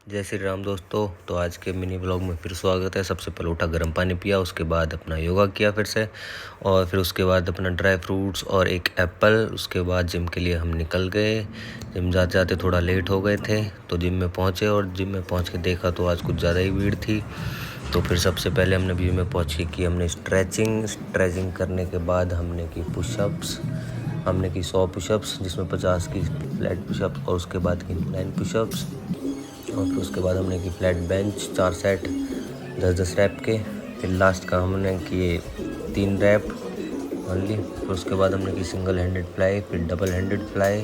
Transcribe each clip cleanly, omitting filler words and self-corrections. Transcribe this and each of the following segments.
जय श्री राम दोस्तों। तो आज के मिनी ब्लॉग में फिर स्वागत है। सबसे पहले उठा गर्म पानी पिया, उसके बाद अपना योगा किया फिर से, और फिर उसके बाद अपना ड्राई फ्रूट्स और एक एप्पल। उसके बाद जिम के लिए हम निकल गए। जिम जाते जाते थोड़ा लेट हो गए थे तो जिम में पहुँचे, और जिम में पहुँच के देखा तो आज कुछ ज़्यादा ही भीड़ थी। तो फिर सबसे पहले हमने जिम में पहुँच के की हमने स्ट्रेचिंग करने के बाद हमने की पुशअप्स। हमने की 100 पुशअप्स, जिसमें 50 की फ्लैट पुशअप्स और उसके बाद की इंक्लाइन पुशअप्स, और फिर उसके बाद हमने की फ्लैट बेंच 4 सेट 10-10 रैप के। फिर लास्ट का हमने किए 3 रैप ओनली। फिर उसके बाद हमने की सिंगल हैंडेड फ्लाई, फिर डबल हैंडेड फ्लाई,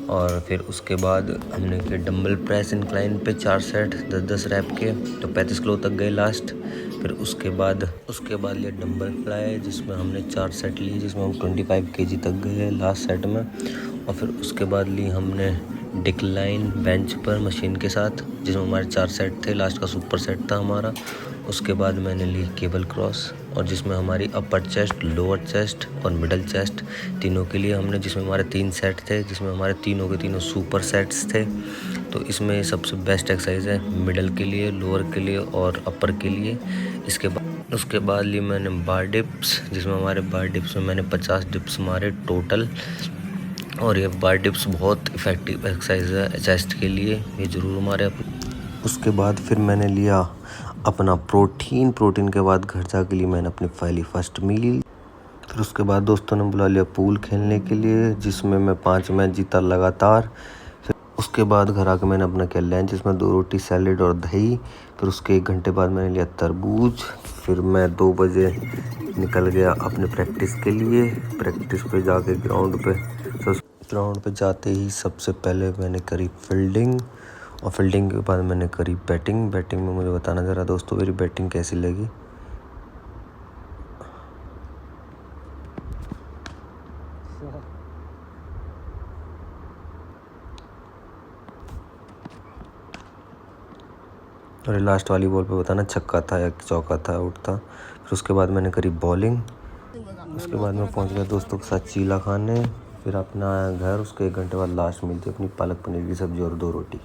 और फिर उसके बाद हमने किए डंबल प्रेस इंक्लाइन पे 4 सेट 10-10 रैप के। तो 35 किलो तक गए लास्ट। फिर उसके बाद लिया डंबल फ्लाई, जिसमें हमने 4 सेट लिए, जिसमें हम 25 kg तक गए लास्ट सेट में। और फिर उसके बाद ली हमने डिक्लाइन बेंच पर मशीन के साथ, जिसमें हमारे 4 सेट थे, लास्ट का सुपर सेट था हमारा। उसके बाद मैंने ली केबल क्रॉस, और जिसमें हमारी अपर चेस्ट, लोअर चेस्ट और मिडल चेस्ट तीनों के लिए हमने, जिसमें हमारे 3 सेट थे, जिसमें हमारे तीनों के तीनों सुपर सेट्स थे। तो इसमें सबसे बेस्ट एक्सरसाइज है मिडल के लिए, लोअर के लिए और अपर के लिए। उसके बाद ली मैंने बार डिप्स, जिसमें हमारे बार डिप्स में मैंने 50 डिप्स मारे टोटल। और ये बार डिप्स बहुत इफ़ेक्टिव एक्सरसाइज है चेस्ट के लिए, ये ज़रूर मारे। उसके बाद फिर मैंने लिया अपना प्रोटीन के बाद घर जाके ली मैंने अपनी पहली फर्स्ट मील। फिर उसके बाद दोस्तों ने बुला लिया पूल खेलने के लिए, जिसमें मैं 5 मैच जीता लगातार। फिर उसके बाद घर आके मैंने अपना किया लंच, जिसमें 2 रोटी, सैलेड और दही। फिर उसके 1 घंटे बाद मैंने लिया तरबूज। फिर मैं 2 बजे निकल गया अपने प्रैक्टिस के लिए। प्रैक्टिस पे जाके ग्राउंड पे जाते ही सबसे पहले मैंने करी फील्डिंग, और फील्डिंग के बाद मैंने करी बैटिंग में मुझे बताना ज़रा दोस्तों मेरी बैटिंग कैसी लगी। और लास्ट वाली बॉल पे बताना छक्का था या चौका था, आउट था। फिर उसके बाद मैंने करी बॉलिंग। उसके बाद मैं पहुंच गया दोस्तों के साथ चीला खाने। फिर अपना घर। उसके 1 घंटे बाद लास्ट मिलती अपनी पालक पनीर की सब्ज़ी और 2 रोटी।